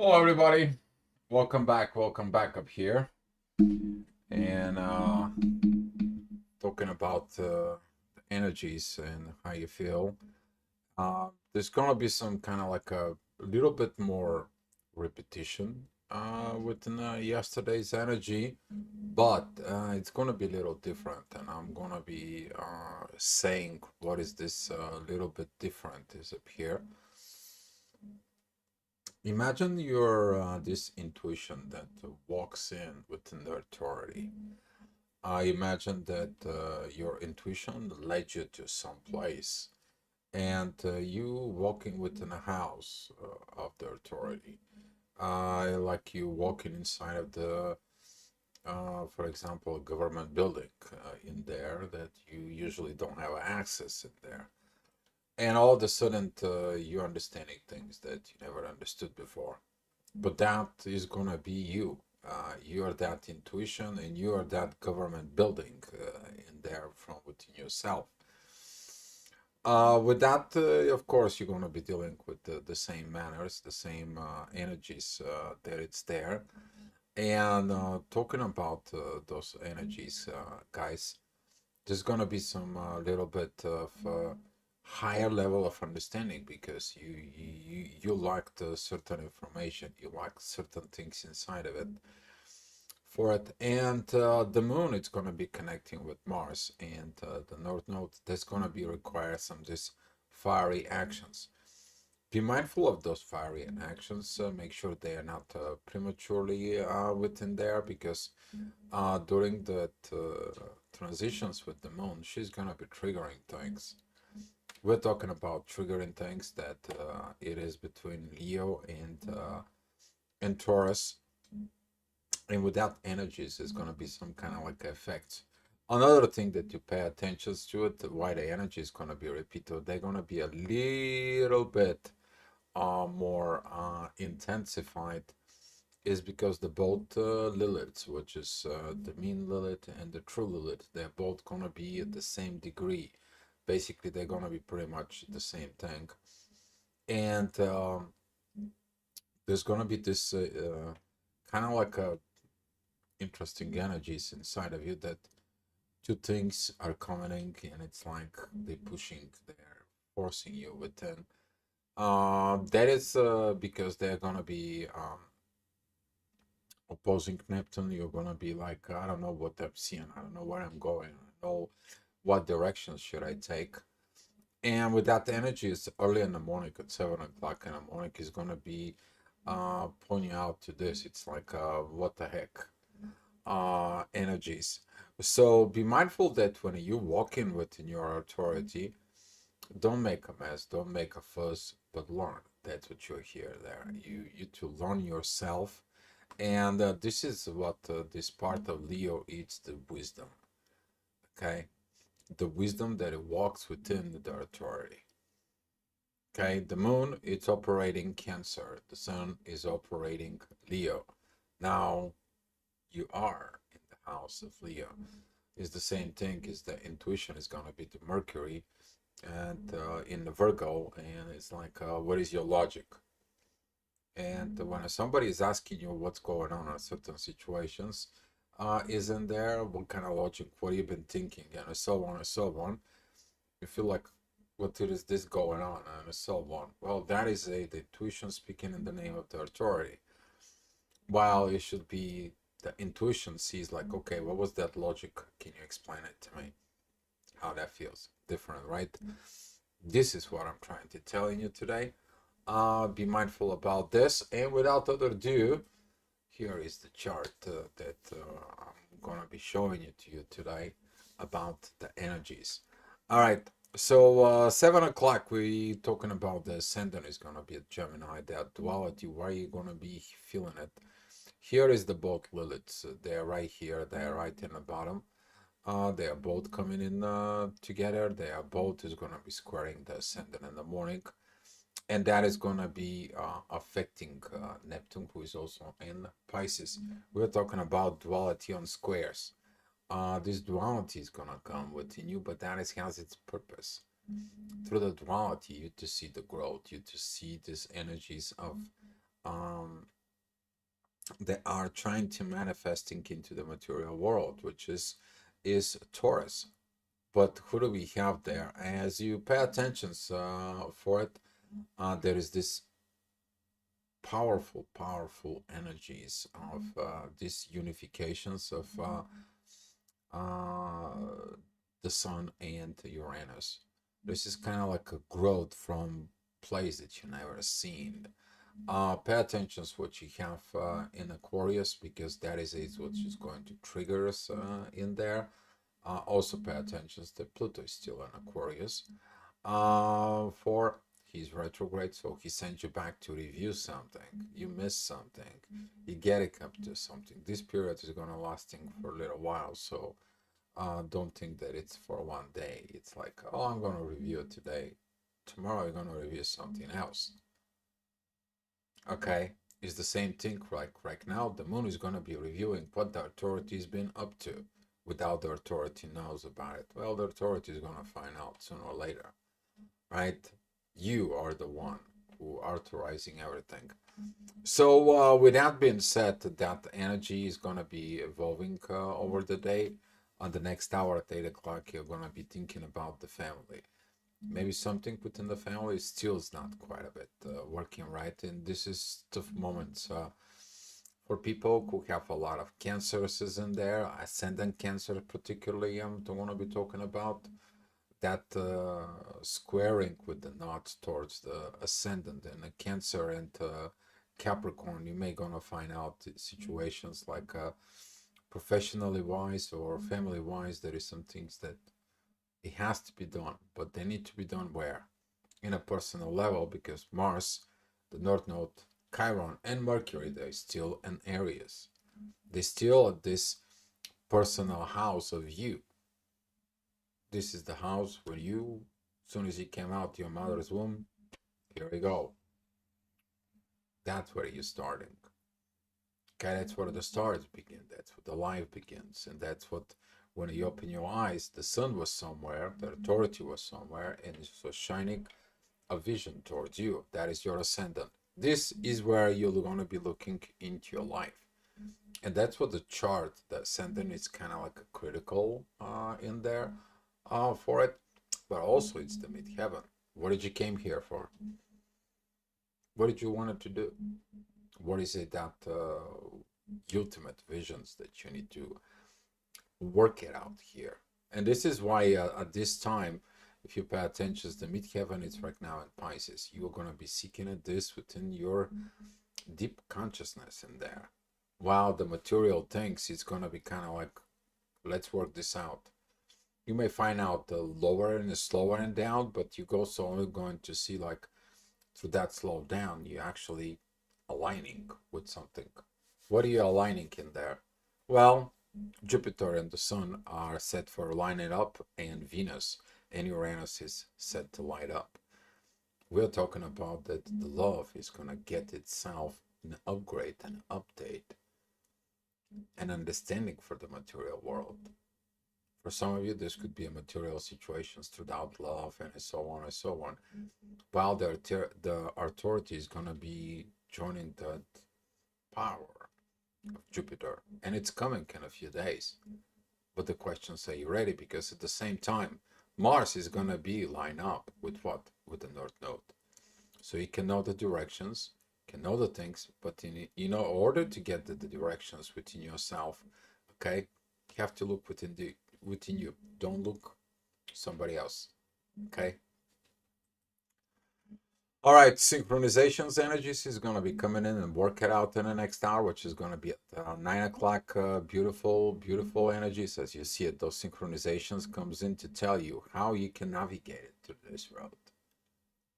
Hello, everybody. Welcome back. Welcome back up here. And talking about energies and how you feel. There's gonna be some kind of like a little bit more repetition within yesterday's energy, but it's gonna be a little different. And I'm gonna be saying what is this little bit different is up here. Imagine your this intuition that walks in within the authority. I imagine that your intuition led you to some place, and you walking within a house of the authority. Like you walking inside of the, for example, government building in there that you usually don't have access in there. And all of a sudden, you're understanding things that you never understood before. But that is gonna be you. You're that intuition, and you are that government building in there from within yourself. With that, of course, you're gonna be dealing with the same manners, the same energies that it's there. And talking about those energies, guys, there's gonna be some little bit of higher level of understanding because you lacked certain information, you lack certain things inside of it for it, and the moon it's gonna be connecting with Mars and the North Node. That's gonna be require some this fiery actions. Be mindful of those fiery actions. Make sure they are not prematurely within there because during the transitions with the moon, she's gonna be triggering things. We're talking about triggering things that it is between Leo and Taurus, and with that energies, is gonna be some kind of like effects. Another thing that you pay attention to it, why the energy is gonna be repeated, they're gonna be a little bit more intensified is because the both Liliths, which is the mean Lilith and the true Lilith, they're both gonna be at the same degree. Basically, they're gonna be pretty much the same thing, and there's gonna be this kind of like a interesting energies inside of you that two things are coming, and it's like they pushing, they're forcing you within. That is because they're gonna be opposing Neptune. You're gonna be like, I don't know what I'm seeing. I don't know where I'm going. I don't know what direction should I take. And with that energy, it's early in the morning at 7 o'clock in the morning is gonna be pointing out to this. It's like what the heck energies. So be mindful that when you walk in within your authority, don't make a mess, don't make a fuss, but learn. That's what you're here there. You to learn yourself, and this is what this part of Leo is the wisdom. Okay, the wisdom that it walks within the authority. Okay, the moon it's operating Cancer, the sun is operating Leo. Now you are in the house of Leo. Is the same thing is the intuition is gonna be the Mercury and in the Virgo, and it's like what is your logic? And when somebody is asking you what's going on in certain situations, isn't there what kind of logic, what you've been thinking, and so on and so on, you feel like what is this going on and so on. Well, that is the intuition speaking in the name of the authority. While it should be the intuition sees like, okay, what was that logic? Can you explain it to me? How that feels different, right? This is what I'm trying to tell you today. Be mindful about this, and without other ado, here is the chart that I'm gonna be showing it to you today about the energies. All right, so 7 o'clock we talking about the ascendant is gonna be a Gemini, that duality, where you gonna be feeling it. Here is the both Liliths, they're right here, they're right in the bottom. They are both coming in together. They are both is gonna be squaring the ascendant in the morning, and that is gonna be affecting Neptune, who is also in Pisces. We're talking about duality on squares. This duality is gonna come within you, but that is has its purpose. Through the duality, you to see the growth, you to see these energies of um, that are trying to manifesting into the material world, which is Taurus. But who do we have there? As you pay attention for it, there is this powerful energies of these unifications of the Sun and Uranus. This is kind of like a growth from place that you never seen. Pay attention to what you have in Aquarius, because that is what is going to trigger us in there. Also pay attention that Pluto is still in Aquarius. For he's retrograde, so he sends you back to review something. You missed something. You get it up to something. This period is gonna lasting for a little while, so don't think that it's for one day. It's like, oh, I'm gonna review it today. Tomorrow I'm gonna review something else. Okay, it's the same thing. Like right now, the moon is gonna be reviewing what the authority's been up to. Without the authority knows about it, well, the authority is gonna find out sooner or later, right? You are the one who authorizing everything. So with that being said, that energy is gonna be evolving over the day. On the next hour at 8 o'clock, you're gonna be thinking about the family. Maybe something within the family still is not quite a bit working right, and this is tough moments for people who have a lot of cancers in there, ascendant cancer particularly. I'm the one I'll be talking about that squaring with the knots towards the ascendant and the Cancer and Capricorn. You may gonna find out situations like professionally wise or family wise, there is some things that it has to be done, but they need to be done where? In a personal level, because Mars, the North Node, Chiron, and Mercury, they're still in Aries. They still at this personal house of you. This is the house where you, as soon as you came out your mother's womb, here we go. That's where you're starting. Okay, that's where the stars begin. That's where the life begins. And that's what, when you open your eyes, the sun was somewhere, the authority was somewhere, and it was shining a vision towards you. That is your ascendant. This is where you're going to be looking into your life. And that's what the chart, the ascendant, is kind of like a critical in there for it. But also it's the midheaven. What did you came here for? What did you want to do? What is it that ultimate visions that you need to work it out here? And this is why at this time, if you pay attention, the midheaven is right now in Pisces. You're going to be seeking at this within your deep consciousness in there. While the material things, it's going to be kind of like, let's work this out. You may find out the lower and the slower and down, but you also only going to see like through that slow down, you're actually aligning with something. What are you aligning in there? Well, Jupiter and the Sun are set for lining up, and Venus and Uranus is set to light up. We're talking about that the love is going to get itself an upgrade, an update, an understanding for the material world. For some of you, this could be a material situations throughout love and so on and so on. While the authority is going to be joining that power of Jupiter, and it's coming in a few days. But the questions, are you ready? Because at the same time, Mars is going to be lined up with what? With the North Node. So you can know the directions, can know the things, but in order to get the directions within yourself, okay, you have to look within you. Don't look somebody else. Okay. All right, synchronizations energies is going to be coming in and work it out in the next hour, which is going to be at 9 o'clock. Beautiful energies. As you see it, those synchronizations comes in to tell you how you can navigate it through this road.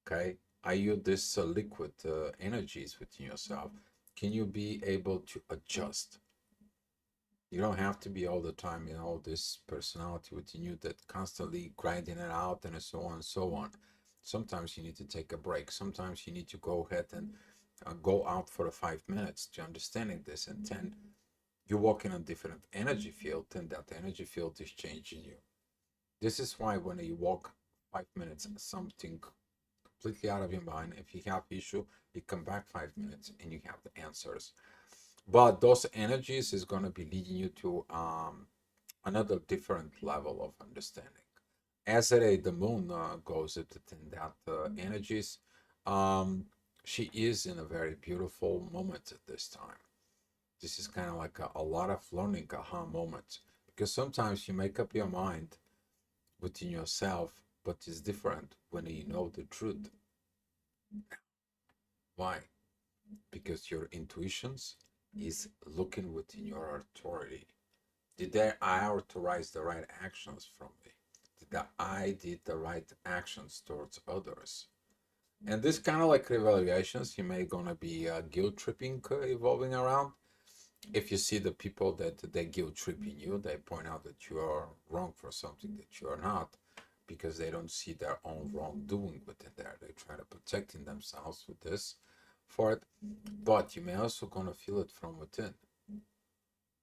Okay. Are you this liquid energies within yourself? Can you be able to adjust? You don't have to be all the time, this personality within you that constantly grinding it out and so on and so on. Sometimes you need to take a break. Sometimes you need to go ahead and go out for 5 minutes to understanding this. And then you walk in a different energy field, and that energy field is changing you. This is why when you walk 5 minutes, something completely out of your mind. If you have issue, you come back 5 minutes and you have the answers. But those energies is going to be leading you to another different level of understanding. As the moon goes within that energies, um, she is in a very beautiful moment at this time. This is kind of like a lot of learning aha moments, because sometimes you make up your mind within yourself, but it's different when you know the truth. Why? Because your intuitions is looking within your authority. Did I authorize the right actions from me? Did I did the right actions towards others? And this kind of like evaluations, you may gonna be guilt tripping evolving around. If you see the people that they guilt tripping you, they point out that you are wrong for something that you are not, because they don't see their own wrongdoing within there. They try to protecting themselves with this for it, but you may also gonna feel it from within.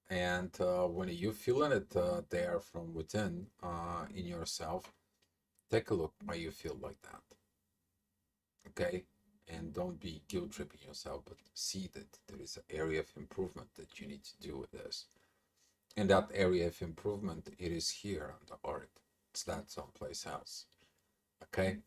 And when you feeling it there from within in yourself, take a look why you feel like that. Okay, and don't be guilt tripping yourself, but see that there is an area of improvement that you need to do with this. And that area of improvement, it is here on the art. It's not someplace else. Okay.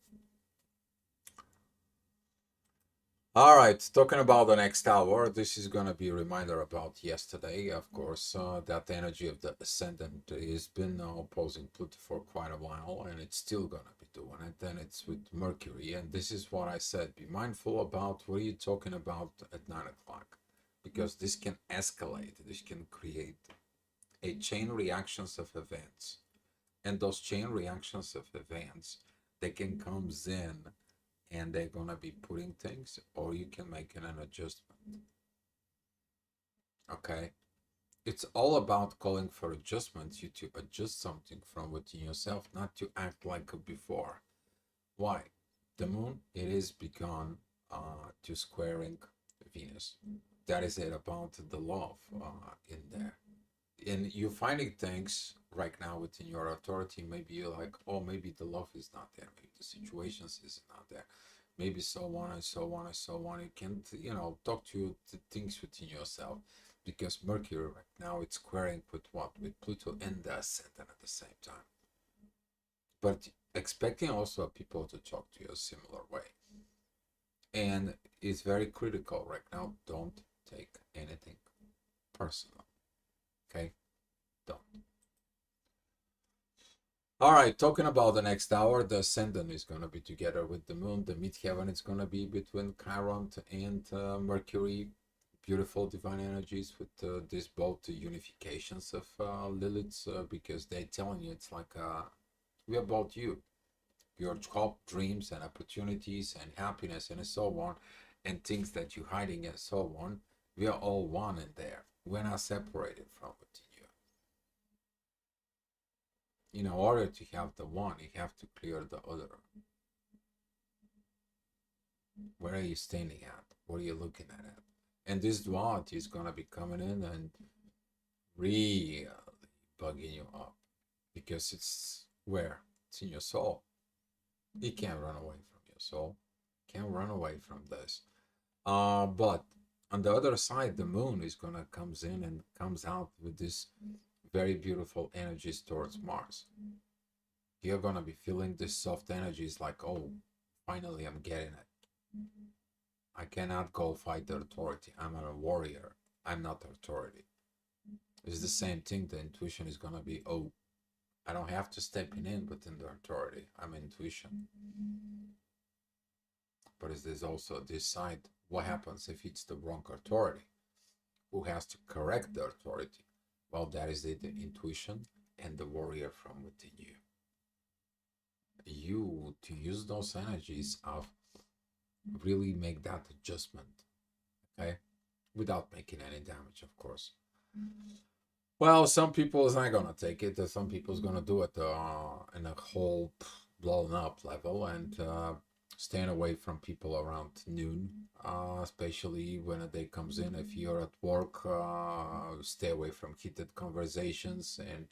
All right, talking about the next hour, this is going to be a reminder about yesterday. Of course, that energy of the ascendant has been opposing Pluto for quite a while, and it's still going to be doing it. Then it's with Mercury, and this is what I said. Be mindful about what are you talking about at 9 o'clock, because this can escalate. This can create a chain reactions of events, and those chain reactions of events, they can come in and they're gonna be putting things, or you can make an adjustment. Okay, it's all about calling for adjustments. You to adjust something from within yourself, not to act like before. Why? The moon, it is begun to squaring Venus. That is it about the love in there. And you're finding things right now within your authority. Maybe you're like, oh, maybe the love is not there. Maybe the situations is not there. Maybe so on and so on and so on. You can, talk to things within yourself, because Mercury right now it's squaring with what? With Pluto and the ascendant at the same time. But expecting also people to talk to you a similar way. And it's very critical right now. Don't take anything personal. Okay? Don't. All right, talking about the next hour, the ascendant is going to be together with the moon. The midheaven is going to be between Chiron and Mercury. Beautiful divine energies with this both unifications of Lilith, because they're telling you it's like we're about you, your hope, dreams, and opportunities, and happiness, and so on, and things that you're hiding, and so on. We are all one in there. We're not separated from it. In order to have the one, you have to clear the other. Where are you standing at? What are you looking at? And this duality is going to be coming in and really bugging you up, because it's where? It's in your soul. You can't run away from your soul. Can't run away from this. But on the other side, the moon is going to comes in and comes out with this very beautiful energies towards Mars. You're going to be feeling this soft energies like, oh, finally I'm getting it. I cannot go fight the authority. I'm a warrior. I'm not authority. It's the same thing. The intuition is going to be, oh, I don't have to step in within the authority. I'm intuition. But there's also this side. What happens if it's the wrong authority? Who has to correct the authority? Well, that is the intuition and the warrior from within you. You to use those energies of really make that adjustment, okay, without making any damage, of course. Well, some people is not gonna take it. Some people's gonna do it in a whole blown up level, and staying away from people around noon, especially when a day comes in. If you're at work, stay away from heated conversations, and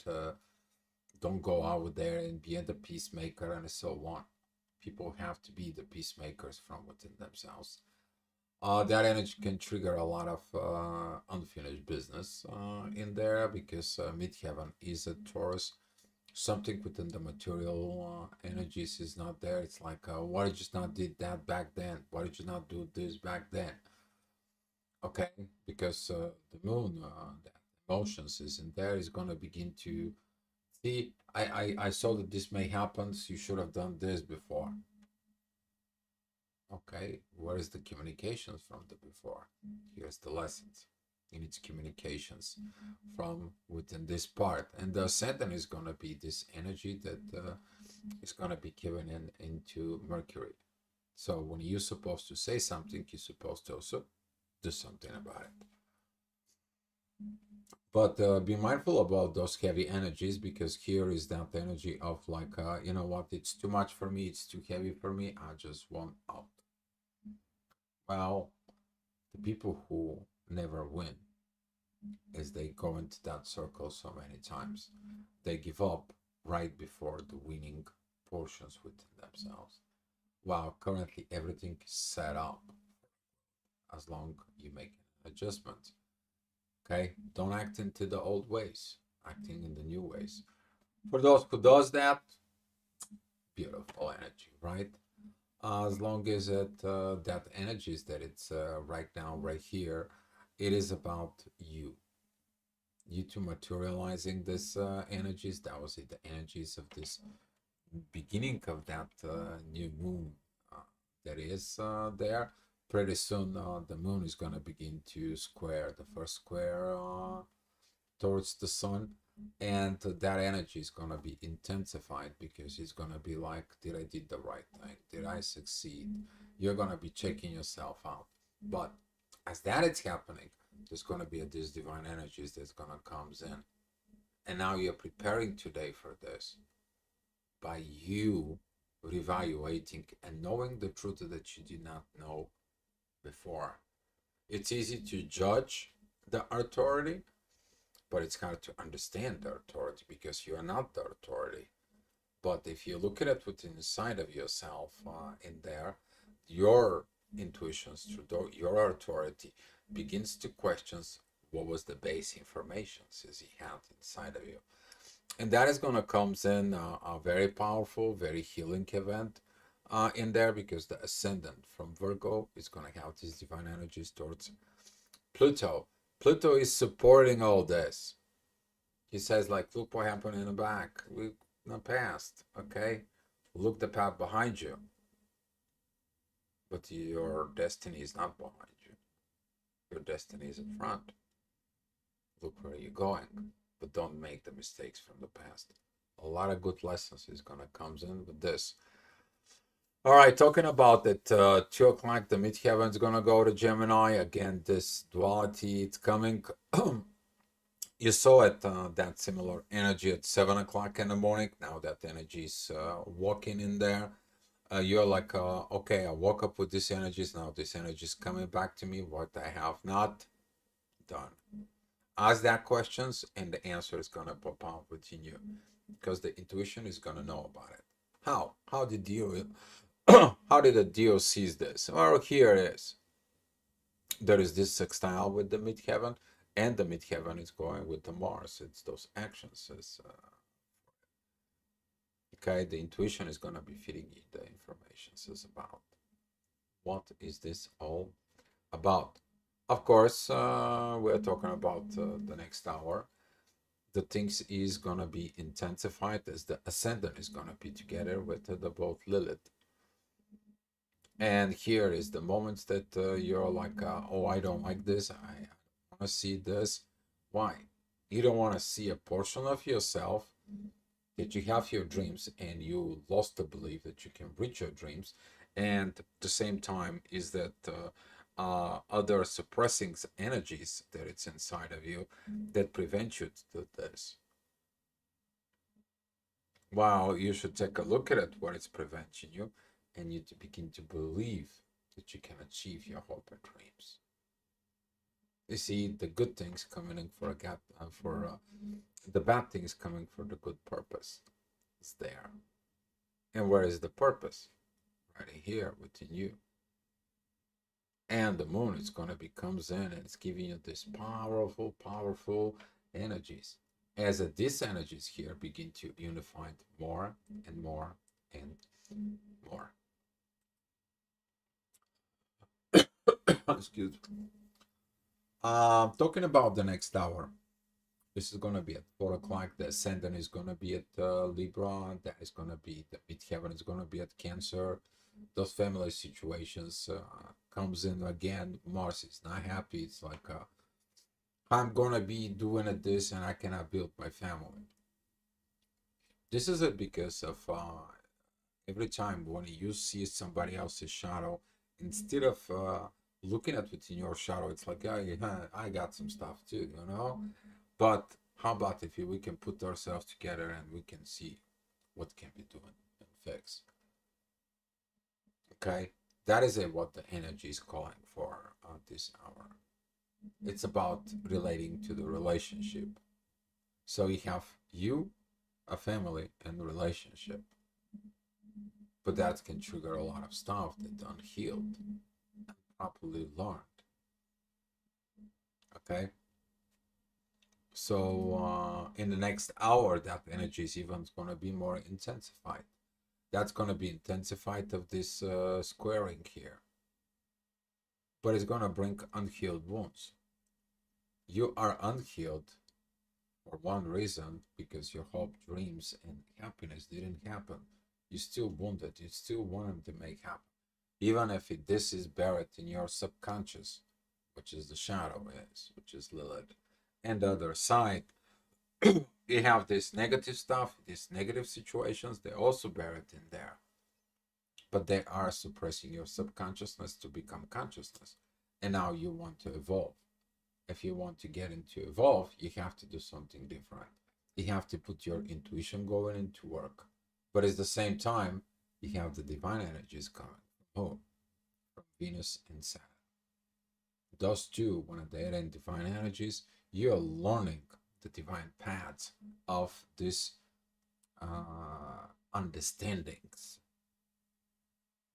don't go out there and be the peacemaker and so on. people have to be the peacemakers from within themselves. That energy can trigger a lot of unfinished business in there because midheaven is a Taurus. Something within the material energies is not there. It's like, why did you not did that back then? Why did you not do this back then? Okay, because the moon, the emotions isn't there, is going to begin to see. I saw that this may happen. So you should have done this before. Okay, where is the communications from the before? Here's the lessons. You need communications from within this part, and the ascendant is going to be this energy that is going to be given into Mercury. So when you're supposed to say something, you're supposed to also do something about it. But be mindful about those heavy energies, because here is that energy of like, you know what, it's too much for me, it's too heavy for me, I just want out. Well, the people who never win, as they go into that circle so many times, they give up right before the winning portions within themselves. While currently everything is set up, as long you make an adjustment. Okay, don't act into the old ways, acting in the new ways. For those who does that, beautiful energy, right? As long as that energy is that it's right now, right here, it is about you. You to materializing this energies. That was it, the energies of this beginning of that new moon that is there. Pretty soon, the moon is going to begin to square the first square towards the sun, and that energy is going to be intensified because it's going to be like, did I did the right thing, did I succeed? You're going to be checking yourself out. But as that is happening, there's going to be this divine energies that's going to comes in, and now you're preparing today for this by you reevaluating and knowing the truth that you did not know before. It's easy to judge the authority, but it's hard to understand the authority because you are not the authority. But if you look at it within inside of yourself, in there, your intuitions through your authority begins to question what was the base information as he had inside of you, and that is going to comes in a very powerful, very healing event in there, because the ascendant from Virgo is going to have these divine energies towards Pluto. Pluto is supporting all this. He says, like, look what happened in the back, look in the past, okay? Look the path behind you. But your destiny is not behind you. Your destiny is in front. Look where you're going, but don't make the mistakes from the past. A lot of good lessons is gonna comes in with this. All right, talking about that 2 o'clock, the midheaven is gonna go to Gemini. Again, this duality, it's coming. You saw it, that similar energy at 7 o'clock in the morning. Now that energy is walking in there. You're like, okay, I woke up with this energies. Now this energy is coming back to me. What I have not done. Ask that questions, and the answer is gonna pop out within you, because the intuition is gonna know about it. How? How did you? How did the Dio sees this? Well, here it is. There is this sextile with the midheaven, and the midheaven is going with the Mars. It's those actions. It's, okay, the intuition is gonna be feeding you the information. It's about what is this all about. Of course, we're talking about the next hour. The things is gonna be intensified as the ascendant is gonna be together with the both Lilith. And here is the moments that you're like, oh, I don't like this. I want to see this. Why? You don't want to see a portion of yourself that you have your dreams and you lost the belief that you can reach your dreams. And at the same time is that other suppressing energies that it's inside of you that prevent you to do this. Wow, you should take a look at it, what is preventing you, and you to begin to believe that you can achieve your hope and dreams. You see, the good things coming in for a gap, for the bad things coming for the good purpose. It's there. And where is the purpose? right here within you. And the moon is gonna be comes in and it's giving you this powerful, powerful energies. As these energies here begin to unify more and more and more. Excuse me. Talking about the next hour. This is gonna be at 4 o'clock. The ascendant is gonna be at Libra. That is gonna be the midheaven is gonna be at Cancer. Those family situations comes in again. Mars is not happy. It's like I'm gonna be doing this and I cannot build my family. This is it because of every time when you see somebody else's shadow, instead of looking at within your shadow, it's like, yeah, I got some stuff too, you know. But how about if we can put ourselves together and we can see what can be doing and fix? Okay, that is what the energy is calling for this hour. It's about relating to the relationship. So you have you, a family, and a relationship. But that can trigger a lot of stuff that unhealed and properly learned. Okay. So in the next hour, that energy is even going to be more intensified. That's going to be intensified of this squaring here. But it's going to bring unhealed wounds. You are unhealed for one reason, because your hope, dreams, and happiness didn't happen. You still wounded. You still want them to make happen. Even if this is buried in your subconscious, which is the shadow is, which is Lilith. And the other side, you have this negative stuff, these negative situations, they're also buried in there. But they are suppressing your subconsciousness to become consciousness. And now you want to evolve. If you want to get into evolve, you have to do something different. You have to put your intuition going into work. But at the same time, you have the divine energies coming from Venus and Saturn. Thus too, when they're in divine energies, you're learning the divine paths of these understandings.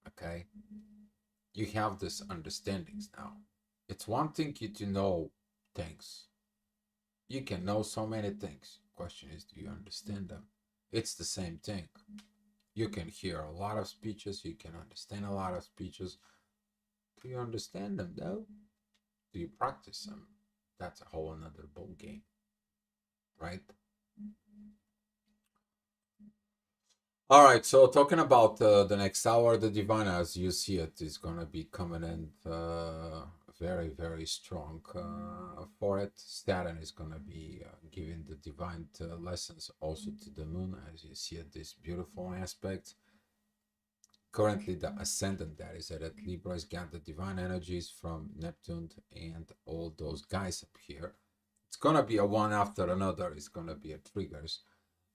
Okay, you have these understandings now. It's one thing you to know things. You can know so many things. Question is, do you understand them? It's the same thing. You can hear a lot of speeches. You can understand a lot of speeches. Do you understand them though? Do you practice them? That's a whole another ball game, right? All right, so talking about the next hour, the divine as you see it is gonna be coming in very, very strong for it. Saturn is gonna be giving the divine lessons also to the moon, as you see it, this beautiful aspect. Currently, the ascendant that is at Libra has got the divine energies from Neptune and all those guys up here. It's gonna be a one after another. It's gonna be a triggers,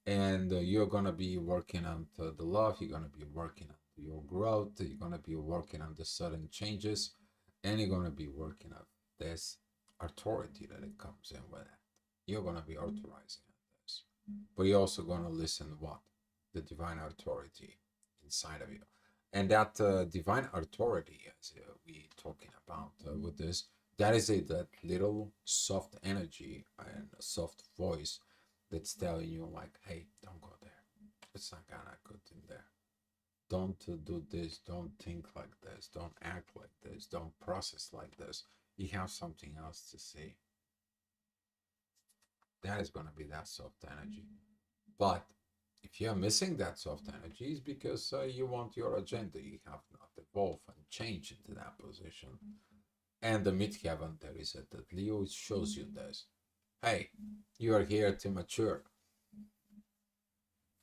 and you're gonna be working on the love. You're gonna be working on your growth. You're gonna be working on the sudden changes, and you're gonna be working on this authority that it comes in with it. You're gonna be authorizing this, but you're also gonna listen what the divine authority inside of you. And that divine authority, as we talking about with this, that is that little soft energy and soft voice that's telling you like, hey, don't go there. It's not gonna good in there. Don't do this. Don't think like this. Don't act like this. Don't process like this. You have something else to say. That is gonna be that soft energy. But if you're missing that soft energy, it's because you want your agenda. You have not evolved and changed into that position. And the midheaven, there is that Leo shows you this. Hey, you are here to mature.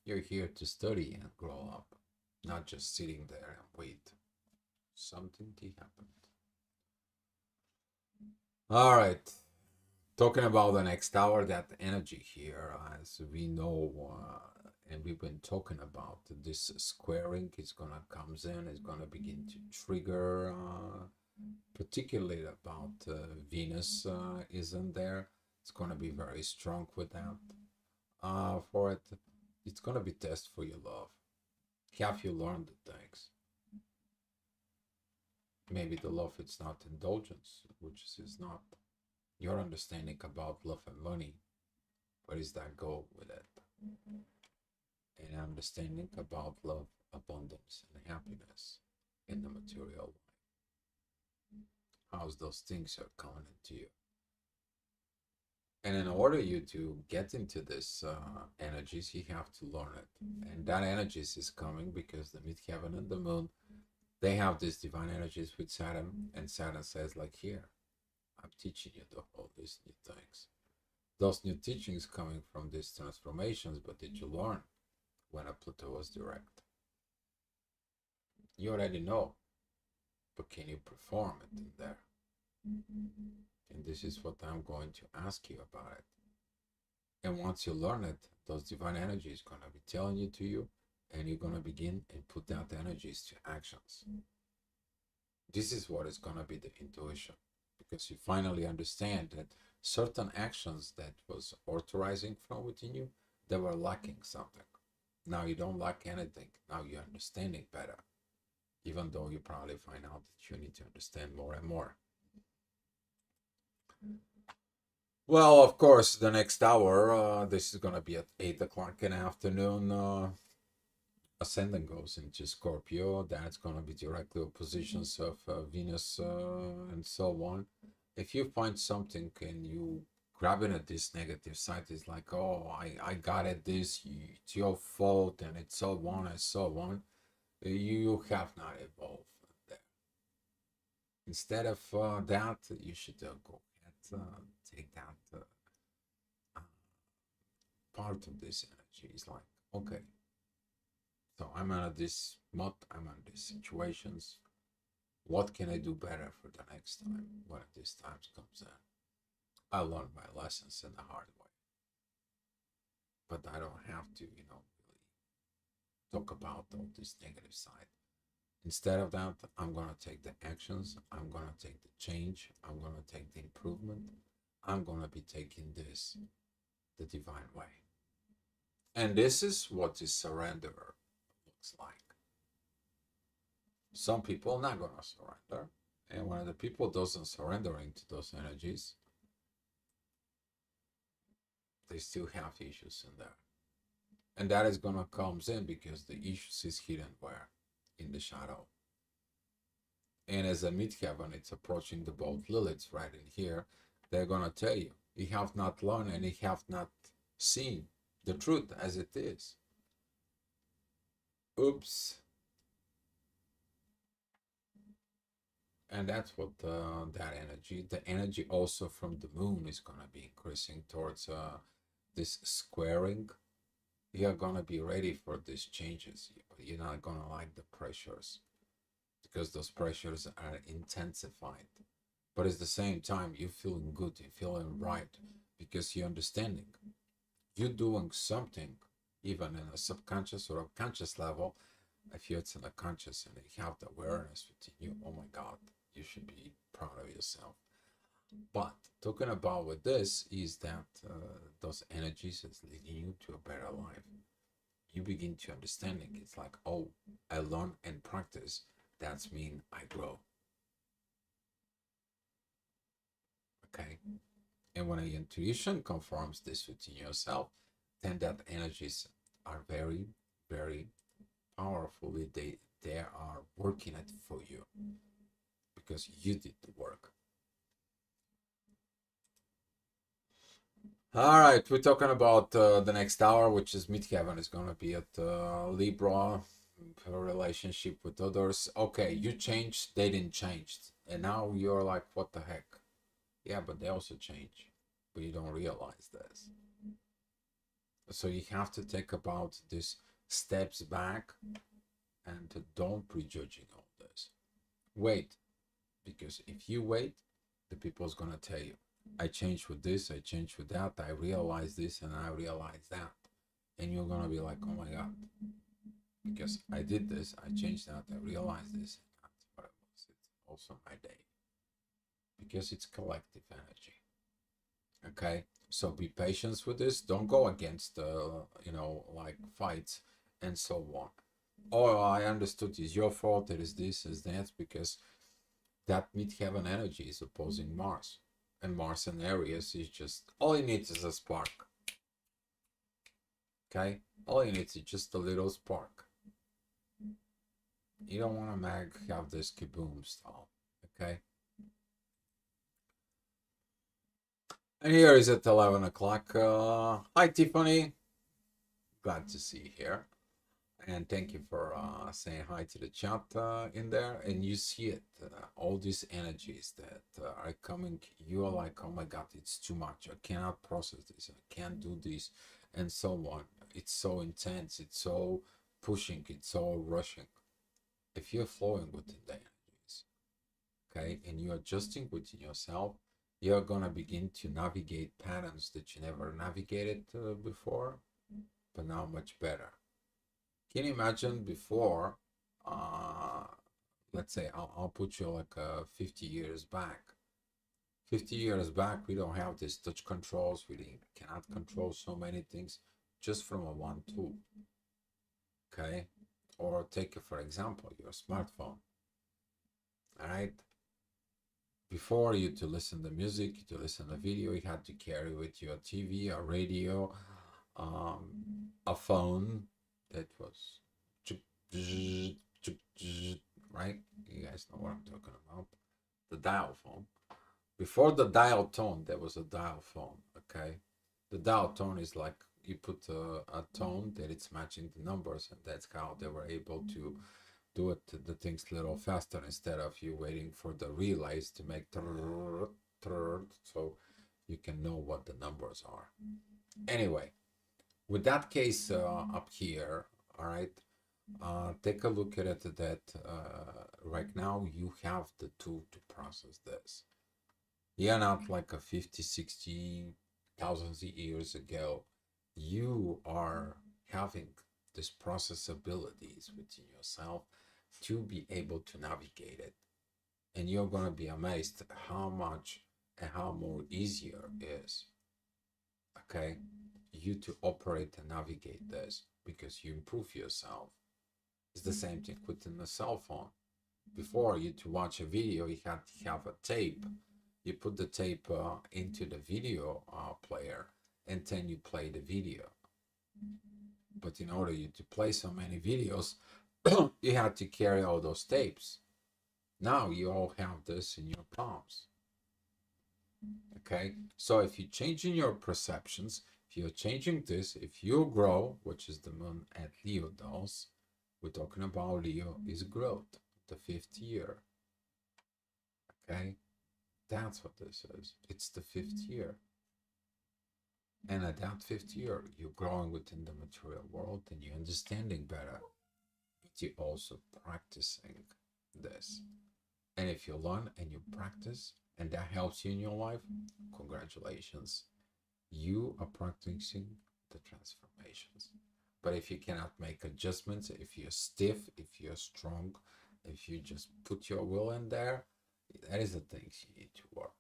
You're here to study and grow up, not just sitting there and wait. Something to happen. All right. Talking about the next hour, that energy here, as we know, and we've been talking about this squaring is gonna comes in, is gonna begin to trigger, particularly about Venus is in there. It's gonna be very strong with that. For it, it's gonna be test for your love. Have you learned the things? Maybe the love it's not indulgence, which is not your understanding about love and money. What is that goal with it? And understanding about love, abundance, and happiness in the material life. How's those things are coming into you? And in order you to get into this energies, you have to learn it. And that energies is coming because the midheaven and the moon, they have these divine energies with Saturn, and Saturn says, like, here, I'm teaching you all these new things. Those new teachings coming from these transformations, but did you learn when a Pluto was direct? You already know, but can you perform it in there? And this is what I'm going to ask you about it. And once you learn it, those divine energies gonna be telling you to you, and you're gonna begin and put that energies to actions. This is what is gonna be the intuition, because you finally understand that certain actions that was authorizing from within you, they were lacking something. Now you don't lack anything. Now you're understanding better, even though you probably find out that you need to understand more and more. Well, of course, the next hour, this is going to be at 8 o'clock in the afternoon. Ascendant goes into Scorpio. That's going to be directly oppositions of Venus and so on. If you find something and you grabbing at this negative side, it's like, oh, I got at this, it's your fault, and it's so on and so on. You have not evolved there. Instead of that, you should go ahead, take that part of this energy. It's like, okay, so I'm out of this mud, I'm out of these situations. What can I do better for the next time when this time comes in? I learned my lessons in the hard way. But I don't have to, really talk about all this negative side. Instead of that, I'm going to take the actions, I'm going to take the change, I'm going to take the improvement, I'm going to be taking this the divine way. And this is what is surrender looks like. Some people are not going to surrender. And when the people doesn't surrendering to those energies, they still have issues in there. And that is going to comes in because the issues is hidden where? In the shadow. And as a midheaven, it's approaching the both Liliths right in here. They're going to tell you, you have not learned and you have not seen the truth as it is. Oops. And that's what that energy, the energy also from the moon is going to be increasing towards this squaring. You're going to be ready for these changes. You're not going to like the pressures because those pressures are intensified. But at the same time, you're feeling good, you're feeling right because you're understanding. You're doing something, even in a subconscious or a conscious level. If you're in a conscious and you have the awareness within you, oh my God, you should be proud of yourself. But talking about with this is that those energies is leading you to a better life. You begin to understanding. It's like, oh, I learn and practice. That's mean I grow. Okay. And when your intuition confirms this within yourself, then that energies are very, very powerfully. They are working it for you because you did the work. All right, we're talking about the next hour, which is midheaven is going to be at Libra, relationship with others. Okay, you changed, they didn't change, and now you're like, what the heck? Yeah, but they also change, but you don't realize this. So you have to take about these steps back and don't prejudging all this. Wait, because if you wait, the people's gonna tell you, I changed with this, I changed with that, I realized this and I realized that. And you're gonna be like, oh my God, because I did this, I changed that, I realized this, and that's what it was. It's also my day. Because it's collective energy. Okay, so be patient with this. Don't go against like fights and so on. Oh, I understood, it's your fault, it is this, is that, because that midheaven energy is opposing Mars. And Mars in Aries is just, all it needs is a spark. Okay? All it needs is just a little spark. You don't want to have this kaboom style. Okay? And here is at 11 o'clock. Hi, Tiffany. Glad to see you here. And thank you for saying hi to the chat in there. And you see it, all these energies that are coming. You are like, oh my God, it's too much. I cannot process this. I can't do this. And so on. It's so intense. It's so pushing. It's so rushing. If you're flowing within the energies, okay, and you're adjusting within yourself, you're going to begin to navigate patterns that you never navigated before, but now much better. Can you imagine before, let's say, I'll put you like 50 years back. 50 years back, we don't have these touch controls. We cannot control so many things just from a one tool. Okay? Or take, for example, your smartphone. All right? Before, you to listen to music, to listen to video, you had to carry with you a TV, a radio, a phone that was right? You guys know what I'm talking about. The dial phone. Before the dial tone, there was a dial phone, okay? The dial tone is like you put a tone that it's matching the numbers, and that's how they were able to do it, the things a little faster instead of you waiting for the relays to make so you can know what the numbers are. Anyway, with that case up here, all right, take a look at it that right now you have the tool to process this. You're not like a 50, 60 thousands of years ago. You are having this process abilities within yourself to be able to navigate it. And you're going to be amazed how much and how more easier it is, okay, you to operate and navigate this because you improve yourself. It's the same thing within the cell phone. Before, you to watch a video, you had to have a tape. You put the tape into the video player, and then you play the video. But in order you to play so many videos, you had to carry all those tapes. Now you all have this in your palms. Okay, so if you're changing your perceptions, if you're changing this, if you grow, which is the moon at Leo does, we're talking about Leo is growth, the 5th year. Okay, that's what this is. It's the 5th year. And at that 5th year, you're growing within the material world and you're understanding better, but you're also practicing this. And if you learn and you practice, and that helps you in your life, congratulations. You are practicing the transformations. But if you cannot make adjustments, if you're stiff, if you're strong, if you just put your will in there, that is the things you need to work.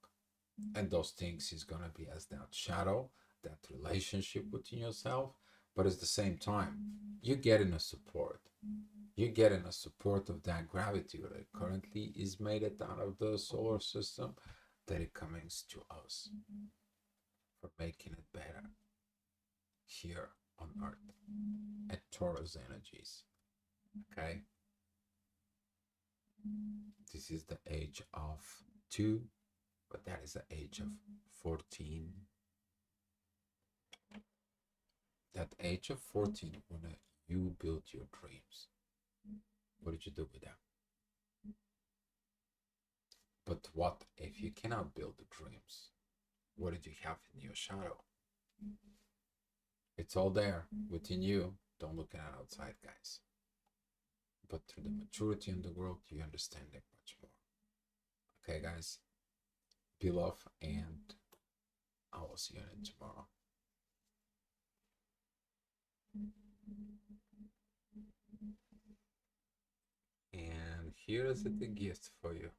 And those things is going to be as that shadow, that relationship within yourself. But at the same time, you're getting a support. You're getting a support of that gravity that currently is made it out of the solar system, that it comes to us for making it better here on Earth at Taurus energies. Okay, this is the age of 2, but that is the age of 14. That age of 14, when you build your dreams, what did you do with them? But what if you cannot build the dreams? What did you have in your shadow? It's all there within you. Don't look at it outside, guys. But through the maturity in the world, you understand it much more. Okay, guys? Be love, and I will see you tomorrow. And here is the gift for you.